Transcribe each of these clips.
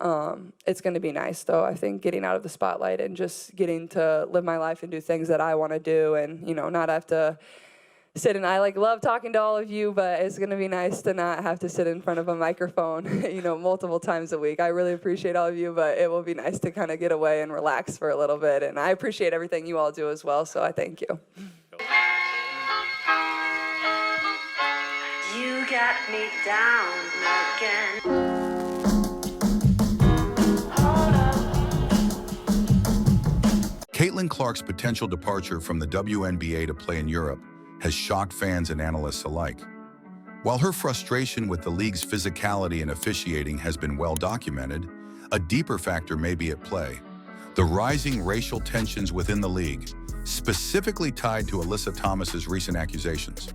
It's going to be nice, though. I think getting out of the spotlight and just getting to live my life and do things that I want to do, and not have to sit and I love talking to all of you, but it's going to be nice to not have to sit in front of a microphone, multiple times a week. I really appreciate all of you, but it will be nice to kind of get away and relax for a little bit. And I appreciate everything you all do as well, so I thank you. You got me down again. Caitlin Clark's potential departure from the WNBA to play in Europe has shocked fans and analysts alike. While her frustration with the league's physicality and officiating has been well documented, a deeper factor may be at play: the rising racial tensions within the league, specifically tied to Alyssa Thomas's recent accusations.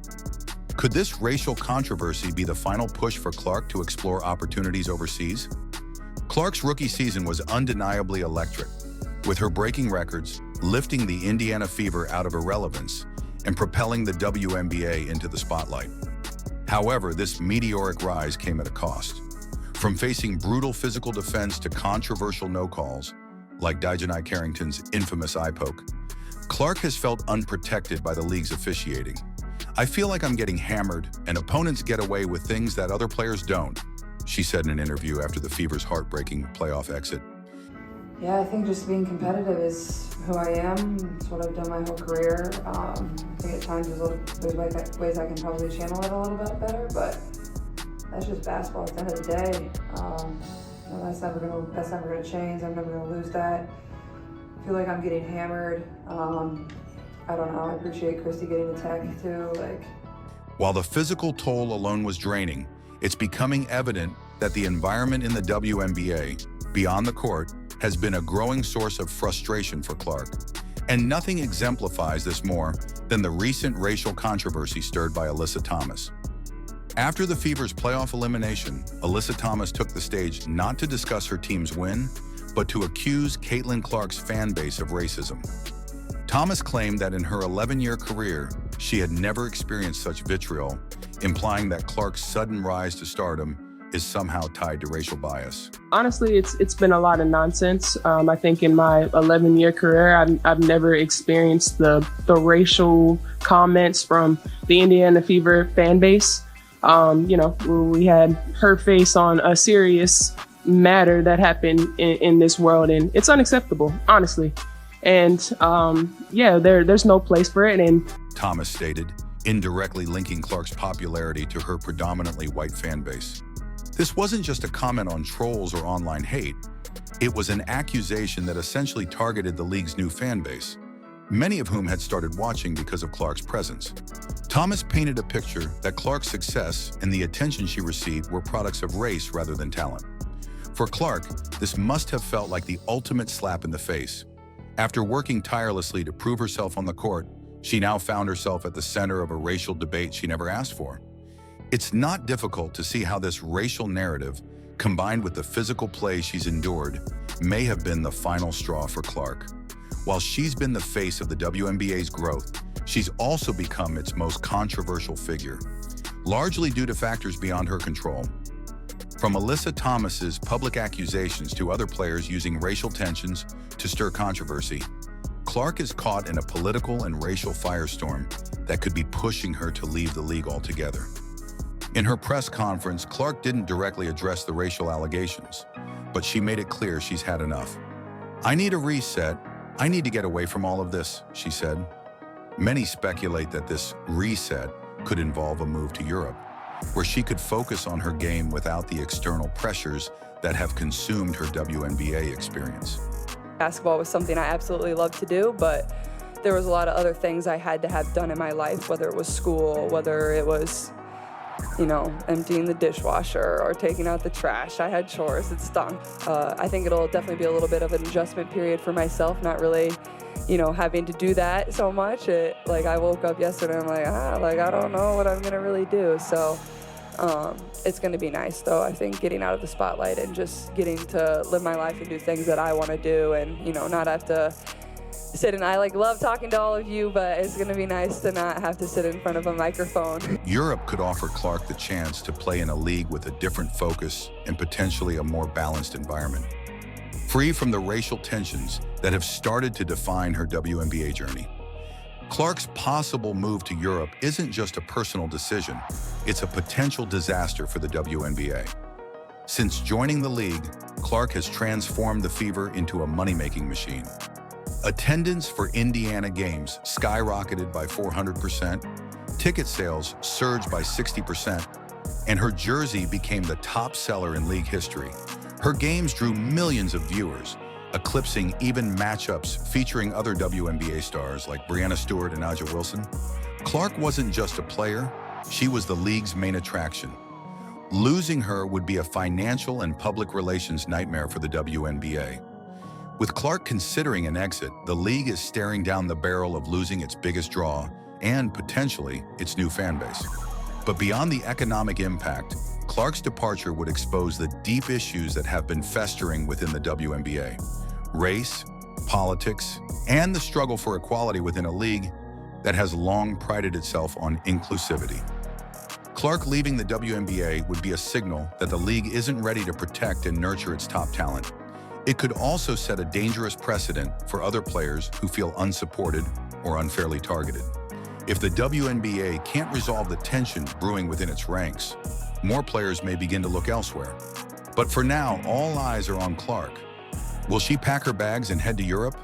Could this racial controversy be the final push for Clark to explore opportunities overseas? Clark's rookie season was undeniably electric, with her breaking records, lifting the Indiana Fever out of irrelevance, and propelling the WNBA into the spotlight. However, this meteoric rise came at a cost. From facing brutal physical defense to controversial no-calls, like DiJonai Carrington's infamous eye poke, Clark has felt unprotected by the league's officiating. "I feel like I'm getting hammered, and opponents get away with things that other players don't," she said in an interview after the Fever's heartbreaking playoff exit. Yeah, I think just being competitive is who I am. It's what I've done my whole career. I think at times there's ways I can probably channel it a little bit better, but that's just basketball at the end of the day. That's never gonna change. I'm never gonna lose that. I feel like I'm getting hammered. I don't know. I appreciate Christy getting the tech too. While the physical toll alone was draining, it's becoming evident that the environment in the WNBA, beyond the court, has been a growing source of frustration for Clark. And nothing exemplifies this more than the recent racial controversy stirred by Alyssa Thomas. After the Fever's playoff elimination, Alyssa Thomas took the stage not to discuss her team's win, but to accuse Caitlin Clark's fan base of racism. Thomas claimed that in her 11-year career, she had never experienced such vitriol, implying that Clark's sudden rise to stardom is somehow tied to racial bias. Honestly, it's been a lot of nonsense. I think in my 11-year career, I've never experienced the racial comments from the Indiana Fever fan base. We had her face on a serious matter that happened in this world, and it's unacceptable, honestly. And there's no place for it. And Thomas stated, indirectly linking Clark's popularity to her predominantly white fan base. This wasn't just a comment on trolls or online hate. It was an accusation that essentially targeted the league's new fan base, many of whom had started watching because of Clark's presence. Thomas painted a picture that Clark's success and the attention she received were products of race rather than talent. For Clark, this must have felt like the ultimate slap in the face. After working tirelessly to prove herself on the court, she now found herself at the center of a racial debate she never asked for. It's not difficult to see how this racial narrative, combined with the physical play she's endured, may have been the final straw for Clark. While she's been the face of the WNBA's growth, she's also become its most controversial figure, largely due to factors beyond her control. From Alyssa Thomas's public accusations to other players using racial tensions to stir controversy, Clark is caught in a political and racial firestorm that could be pushing her to leave the league altogether. In her press conference, Clark didn't directly address the racial allegations, but she made it clear she's had enough. "I need a reset. I need to get away from all of this," she said. Many speculate that this reset could involve a move to Europe, where she could focus on her game without the external pressures that have consumed her WNBA experience. Basketball was something I absolutely loved to do, but there was a lot of other things I had to have done in my life, whether it was school, whether it was emptying the dishwasher or taking out the trash. I had chores, it stunk. I think it'll definitely be a little bit of an adjustment period for myself, not really, having to do that so much. I woke up yesterday and I'm I don't know what I'm gonna really do. So it's gonna be nice though. I think getting out of the spotlight and just getting to live my life and do things that I wanna do, and, not have to sit and I love talking to all of you, but it's gonna be nice to not have to sit in front of a microphone. Europe could offer Clark the chance to play in a league with a different focus and potentially a more balanced environment. Free from the racial tensions that have started to define her WNBA journey. Clark's possible move to Europe isn't just a personal decision, it's a potential disaster for the WNBA. Since joining the league, Clark has transformed the Fever into a money-making machine. Attendance for Indiana games skyrocketed by 400%, ticket sales surged by 60%, and her jersey became the top seller in league history. Her games drew millions of viewers, eclipsing even matchups featuring other WNBA stars like Breanna Stewart and A'ja Wilson. Clark wasn't just a player, she was the league's main attraction. Losing her would be a financial and public relations nightmare for the WNBA. With Clark considering an exit, the league is staring down the barrel of losing its biggest draw and, potentially, its new fan base. But beyond the economic impact, Clark's departure would expose the deep issues that have been festering within the WNBA. Race, politics, and the struggle for equality within a league that has long prided itself on inclusivity. Clark leaving the WNBA would be a signal that the league isn't ready to protect and nurture its top talent. It could also set a dangerous precedent for other players who feel unsupported or unfairly targeted. If the WNBA can't resolve the tension brewing within its ranks, more players may begin to look elsewhere. But for now, all eyes are on Clark. Will she pack her bags and head to Europe?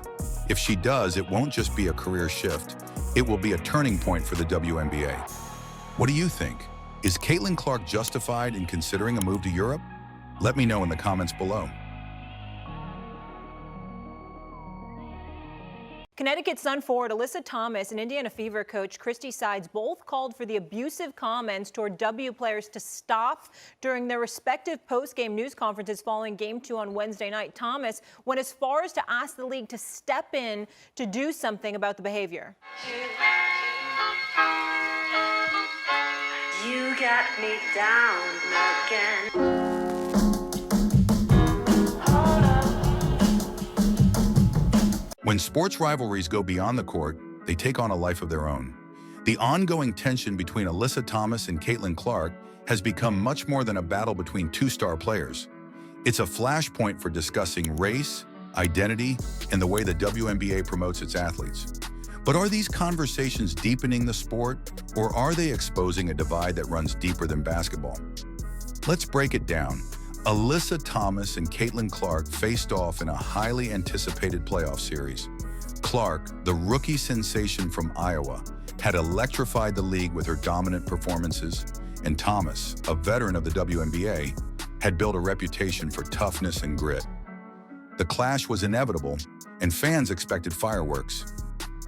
If she does, it won't just be a career shift. It will be a turning point for the WNBA. What do you think? Is Caitlin Clark justified in considering a move to Europe? Let me know in the comments below. Connecticut Sun forward Alyssa Thomas and Indiana Fever coach Christy Sides both called for the abusive comments toward W players to stop during their respective post-game news conferences following Game 2 on Wednesday night. Thomas went as far as to ask the league to step in to do something about the behavior. You got me down again. When sports rivalries go beyond the court, they take on a life of their own. The ongoing tension between Alyssa Thomas and Caitlin Clark has become much more than a battle between two star players. It's a flashpoint for discussing race, identity, and the way the WNBA promotes its athletes. But are these conversations deepening the sport, or are they exposing a divide that runs deeper than basketball? Let's break it down. Alyssa Thomas and Caitlin Clark faced off in a highly anticipated playoff series. Clark, the rookie sensation from Iowa, had electrified the league with her dominant performances, and Thomas, a veteran of the WNBA, had built a reputation for toughness and grit. The clash was inevitable, and fans expected fireworks.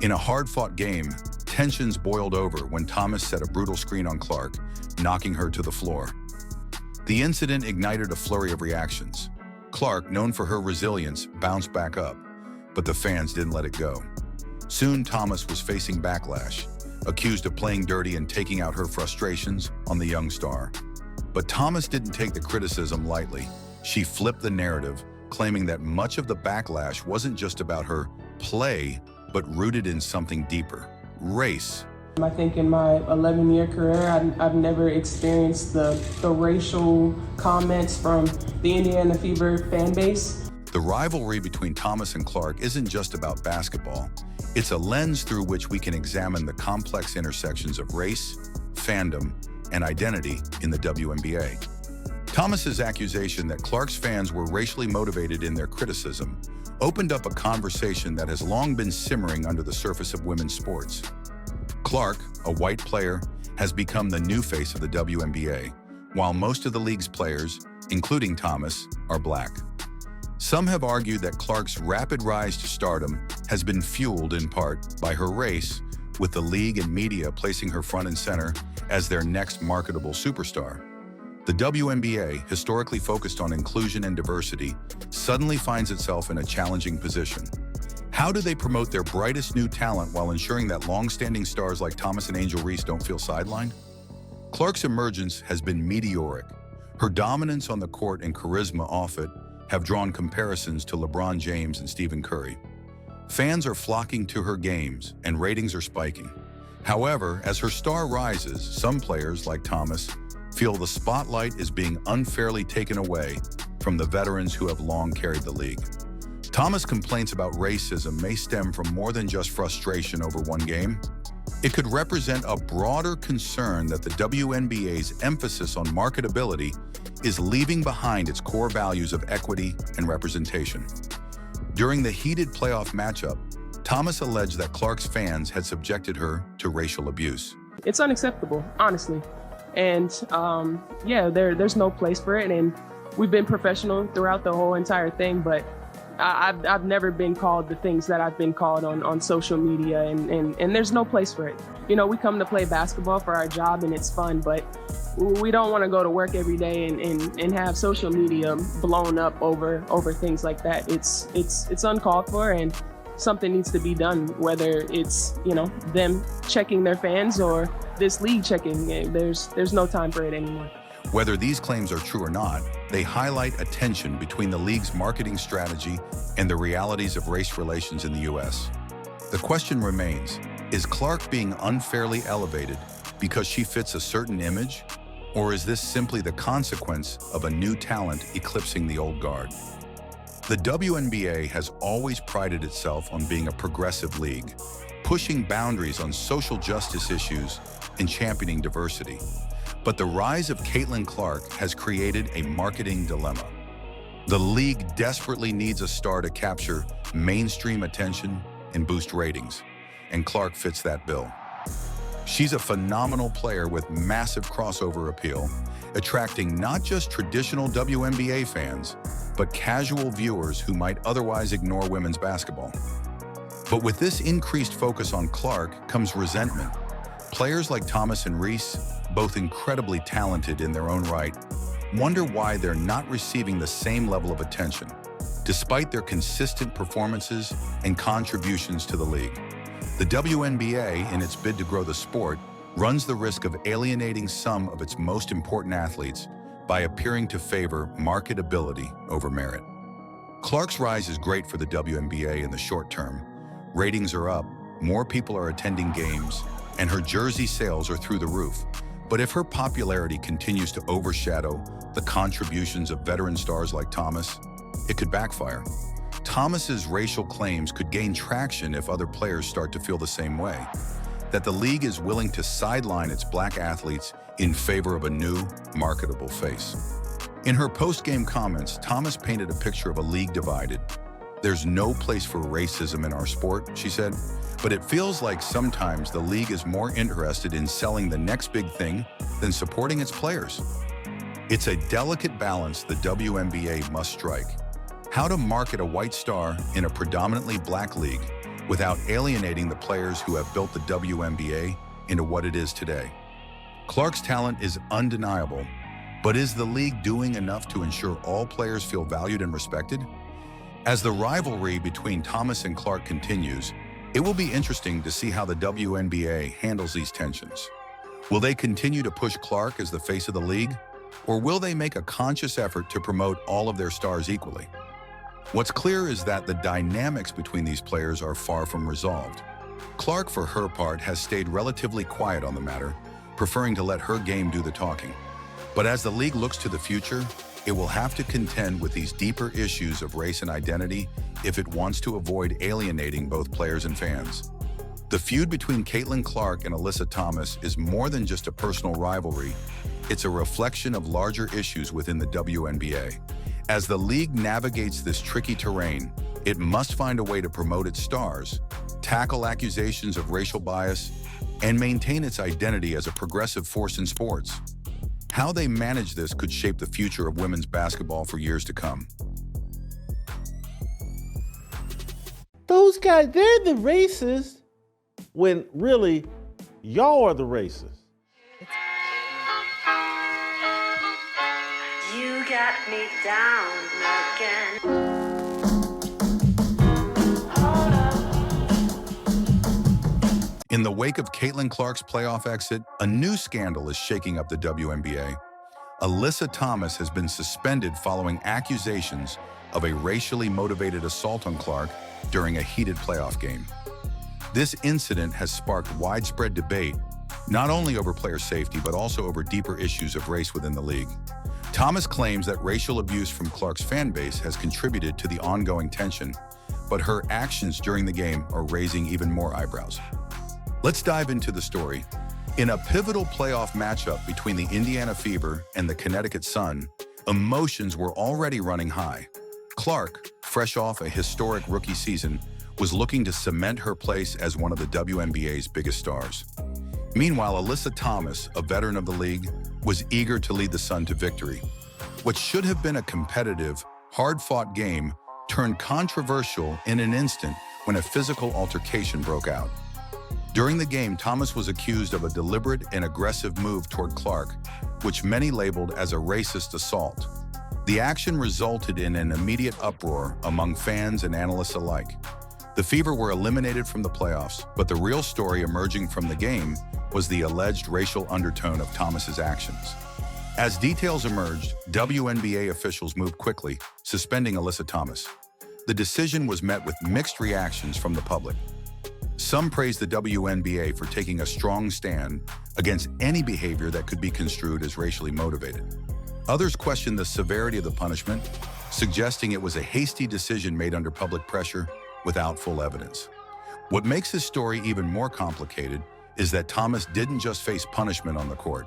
In a hard-fought game, tensions boiled over when Thomas set a brutal screen on Clark, knocking her to the floor. The incident ignited a flurry of reactions. Clark, known for her resilience, bounced back up, but the fans didn't let it go. Soon, Thomas was facing backlash, accused of playing dirty and taking out her frustrations on the young star. But Thomas didn't take the criticism lightly. She flipped the narrative, claiming that much of the backlash wasn't just about her play, but rooted in something deeper: race. I think in my 11-year career, I've never experienced the racial comments from the Indiana Fever fan base. The rivalry between Thomas and Clark isn't just about basketball. It's a lens through which we can examine the complex intersections of race, fandom, and identity in the WNBA. Thomas's accusation that Clark's fans were racially motivated in their criticism opened up a conversation that has long been simmering under the surface of women's sports. Clark, a white player, has become the new face of the WNBA, while most of the league's players, including Thomas, are black. Some have argued that Clark's rapid rise to stardom has been fueled in part by her race, with the league and media placing her front and center as their next marketable superstar. The WNBA, historically focused on inclusion and diversity, suddenly finds itself in a challenging position. How do they promote their brightest new talent while ensuring that long-standing stars like Thomas and Angel Reese don't feel sidelined? Clark's emergence has been meteoric. Her dominance on the court and charisma off it have drawn comparisons to LeBron James and Stephen Curry. Fans are flocking to her games, and ratings are spiking. However, as her star rises, some players, like Thomas, feel the spotlight is being unfairly taken away from the veterans who have long carried the league. Thomas' complaints about racism may stem from more than just frustration over one game. It could represent a broader concern that the WNBA's emphasis on marketability is leaving behind its core values of equity and representation. During the heated playoff matchup, Thomas alleged that Clark's fans had subjected her to racial abuse. It's unacceptable, honestly. And yeah, there's no place for it. And we've been professional throughout the whole entire thing, but I've never been called the things that I've been called on social media, and there's no place for it. You know, we come to play basketball for our job and it's fun, but we don't want to go to work every day and have social media blown up over things like that. It's uncalled for, and something needs to be done, whether it's, you know, them checking their fans or this league checking. There's no time for it anymore. Whether these claims are true or not, they highlight a tension between the league's marketing strategy and the realities of race relations in the U.S. The question remains, is Clark being unfairly elevated because she fits a certain image, or is this simply the consequence of a new talent eclipsing the old guard? The WNBA has always prided itself on being a progressive league, pushing boundaries on social justice issues and championing diversity. But the rise of Caitlin Clark has created a marketing dilemma. The league desperately needs a star to capture mainstream attention and boost ratings, and Clark fits that bill. She's a phenomenal player with massive crossover appeal, attracting not just traditional WNBA fans, but casual viewers who might otherwise ignore women's basketball. But with this increased focus on Clark comes resentment. Players like Thomas and Reese, both incredibly talented in their own right, wonder why they're not receiving the same level of attention, despite their consistent performances and contributions to the league. The WNBA, in its bid to grow the sport, runs the risk of alienating some of its most important athletes by appearing to favor marketability over merit. Clark's rise is great for the WNBA in the short term. Ratings are up, more people are attending games, and her jersey sales are through the roof. But if her popularity continues to overshadow the contributions of veteran stars like Thomas, it could backfire. Thomas's racial claims could gain traction if other players start to feel the same way, that the league is willing to sideline its black athletes in favor of a new, marketable face. In her post-game comments, Thomas painted a picture of a league divided. "There's no place for racism in our sport," she said, "but it feels like sometimes the league is more interested in selling the next big thing than supporting its players." It's a delicate balance the WNBA must strike. How to market a white star in a predominantly black league without alienating the players who have built the WNBA into what it is today. Clark's talent is undeniable, but is the league doing enough to ensure all players feel valued and respected? As the rivalry between Thomas and Clark continues, it will be interesting to see how the WNBA handles these tensions. Will they continue to push Clark as the face of the league, or will they make a conscious effort to promote all of their stars equally? What's clear is that the dynamics between these players are far from resolved. Clark, for her part, has stayed relatively quiet on the matter, preferring to let her game do the talking. But as the league looks to the future, it will have to contend with these deeper issues of race and identity if it wants to avoid alienating both players and fans. The feud between Caitlin Clark and Alyssa Thomas is more than just a personal rivalry. It's a reflection of larger issues within the WNBA. As the league navigates this tricky terrain, it must find a way to promote its stars, tackle accusations of racial bias, and maintain its identity as a progressive force in sports. How they manage this could shape the future of women's basketball for years to come. Those guys, they're the racists when really y'all are the racists. You got me down again. In the wake of Caitlin Clark's playoff exit, a new scandal is shaking up the WNBA. Alyssa Thomas has been suspended following accusations of a racially motivated assault on Clark during a heated playoff game. This incident has sparked widespread debate, not only over player safety, but also over deeper issues of race within the league. Thomas claims that racial abuse from Clark's fan base has contributed to the ongoing tension, but her actions during the game are raising even more eyebrows. Let's dive into the story. In a pivotal playoff matchup between the Indiana Fever and the Connecticut Sun, emotions were already running high. Clark, fresh off a historic rookie season, was looking to cement her place as one of the WNBA's biggest stars. Meanwhile, Alyssa Thomas, a veteran of the league, was eager to lead the Sun to victory. What should have been a competitive, hard-fought game turned controversial in an instant when a physical altercation broke out. During the game, Thomas was accused of a deliberate and aggressive move toward Clark, which many labeled as a racist assault. The action resulted in an immediate uproar among fans and analysts alike. The Fever were eliminated from the playoffs, but the real story emerging from the game was the alleged racial undertone of Thomas's actions. As details emerged, WNBA officials moved quickly, suspending Alyssa Thomas. The decision was met with mixed reactions from the public. Some praised the WNBA for taking a strong stand against any behavior that could be construed as racially motivated. Others questioned the severity of the punishment, suggesting it was a hasty decision made under public pressure without full evidence. What makes this story even more complicated is that Thomas didn't just face punishment on the court.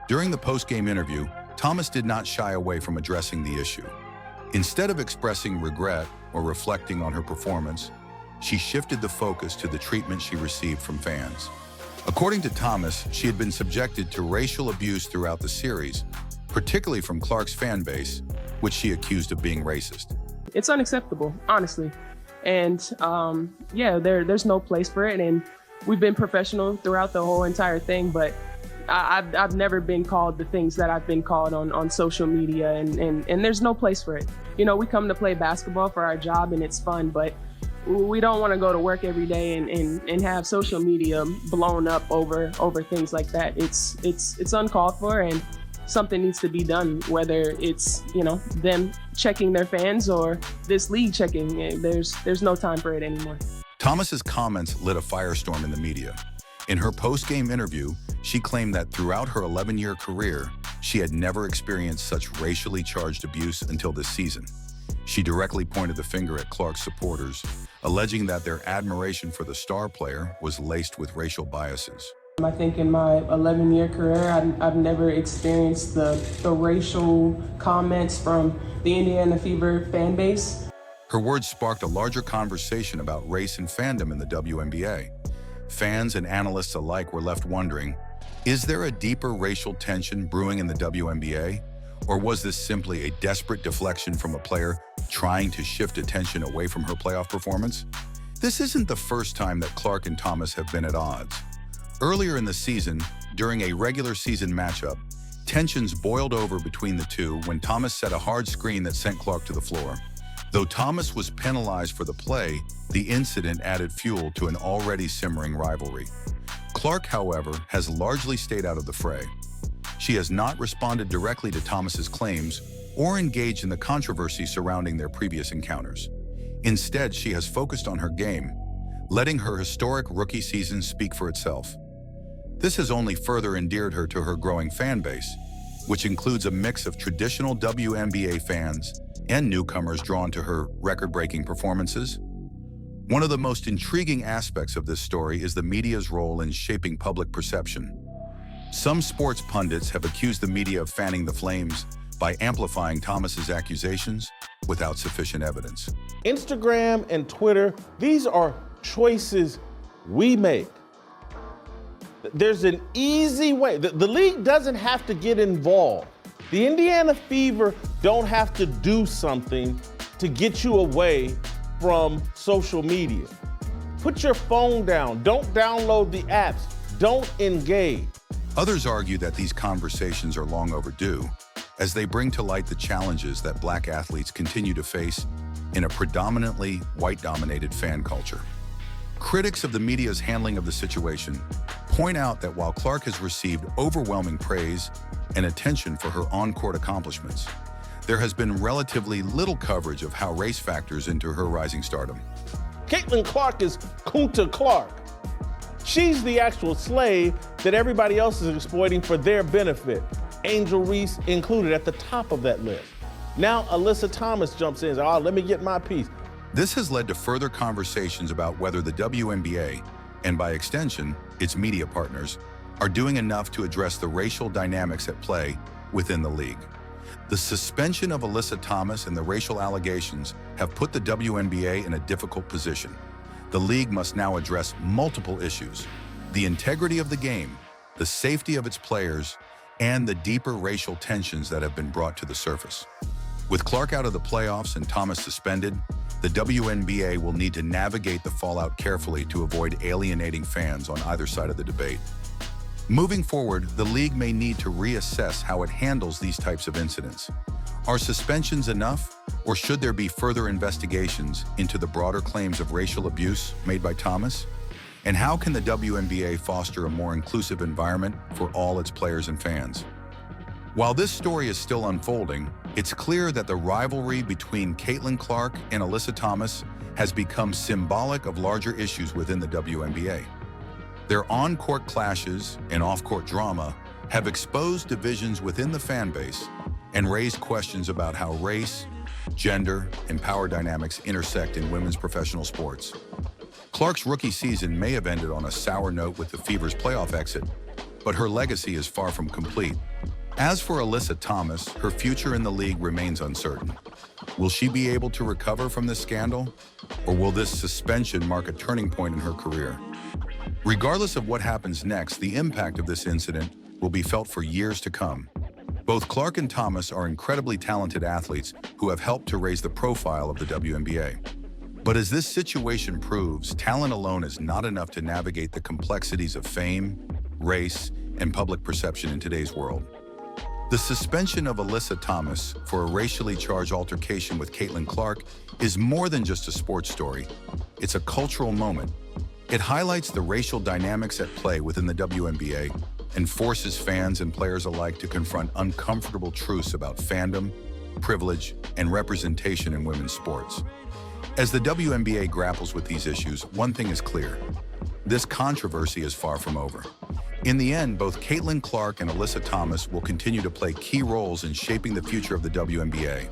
During the post-game interview, Thomas did not shy away from addressing the issue. Instead of expressing regret or reflecting on her performance, she shifted the focus to the treatment she received from fans. According to Thomas, she had been subjected to racial abuse throughout the series, particularly from Clark's fan base, which she accused of being racist. It's unacceptable, honestly. And there's no place for it. And we've been professional throughout the whole entire thing, but I've never been called the things that I've been called on social media, and there's no place for it. You know, we come to play basketball for our job and it's fun, but we don't want to go to work every day and have social media blown up over things like that. It's uncalled for, and something needs to be done, whether it's, you know, them checking their fans or this league checking. There's no time for it anymore. Thomas's comments lit a firestorm in the media. In her post-game interview, she claimed that throughout her 11-year career, she had never experienced such racially charged abuse until this season. She directly pointed the finger at Clark's supporters, alleging that their admiration for the star player was laced with racial biases. I think in my 11-year career, I've never experienced the racial comments from the Indiana Fever fan base. Her words sparked a larger conversation about race and fandom in the WNBA. Fans and analysts alike were left wondering, is there a deeper racial tension brewing in the WNBA? Or was this simply a desperate deflection from a player trying to shift attention away from her playoff performance? This isn't the first time that Clark and Thomas have been at odds. Earlier in the season, during a regular season matchup, tensions boiled over between the two when Thomas set a hard screen that sent Clark to the floor. Though Thomas was penalized for the play, the incident added fuel to an already simmering rivalry. Clark, however, has largely stayed out of the fray. She has not responded directly to Thomas's claims or engaged in the controversy surrounding their previous encounters. Instead, she has focused on her game, letting her historic rookie season speak for itself. This has only further endeared her to her growing fan base, which includes a mix of traditional WNBA fans and newcomers drawn to her record-breaking performances. One of the most intriguing aspects of this story is the media's role in shaping public perception. Some sports pundits have accused the media of fanning the flames by amplifying Thomas's accusations without sufficient evidence. Instagram and Twitter, these are choices we make. There's an easy way. The league doesn't have to get involved. The Indiana Fever don't have to do something to get you away from social media. Put your phone down. Don't download the apps. Don't engage. Others argue that these conversations are long overdue, as they bring to light the challenges that Black athletes continue to face in a predominantly white-dominated fan culture. Critics of the media's handling of the situation point out that while Clark has received overwhelming praise, and attention for her on-court accomplishments. There has been relatively little coverage of how race factors into her rising stardom. Caitlin Clark is Kunta Clark. She's the actual slave that everybody else is exploiting for their benefit. Angel Reese included at the top of that list. Now Alyssa Thomas jumps in and says, oh, let me get my piece. This has led to further conversations about whether the WNBA, and by extension, its media partners, are doing enough to address the racial dynamics at play within the league. The suspension of Alyssa Thomas and the racial allegations have put the WNBA in a difficult position. The league must now address multiple issues: the integrity of the game, the safety of its players, and the deeper racial tensions that have been brought to the surface. With Clark out of the playoffs and Thomas suspended, the WNBA will need to navigate the fallout carefully to avoid alienating fans on either side of the debate. Moving forward, the league may need to reassess how it handles these types of incidents. Are suspensions enough, or should there be further investigations into the broader claims of racial abuse made by Thomas? And how can the WNBA foster a more inclusive environment for all its players and fans? While this story is still unfolding, it's clear that the rivalry between Caitlin Clark and Alyssa Thomas has become symbolic of larger issues within the WNBA. Their on-court clashes and off-court drama have exposed divisions within the fan base and raised questions about how race, gender, and power dynamics intersect in women's professional sports. Clark's rookie season may have ended on a sour note with the Fever's playoff exit, but her legacy is far from complete. As for Alyssa Thomas, her future in the league remains uncertain. Will she be able to recover from this scandal, or will this suspension mark a turning point in her career? Regardless of what happens next, the impact of this incident will be felt for years to come. Both Clark and Thomas are incredibly talented athletes who have helped to raise the profile of the WNBA. But as this situation proves, talent alone is not enough to navigate the complexities of fame, race, and public perception in today's world. The suspension of Alyssa Thomas for a racially charged altercation with Caitlin Clark is more than just a sports story. It's a cultural moment. It highlights the racial dynamics at play within the WNBA and forces fans and players alike to confront uncomfortable truths about fandom, privilege, and representation in women's sports. As the WNBA grapples with these issues, one thing is clear: this controversy is far from over. In the end, both Caitlin Clark and Alyssa Thomas will continue to play key roles in shaping the future of the WNBA.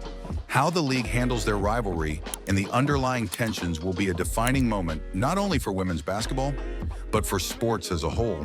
How the league handles their rivalry and the underlying tensions will be a defining moment not only for women's basketball, but for sports as a whole.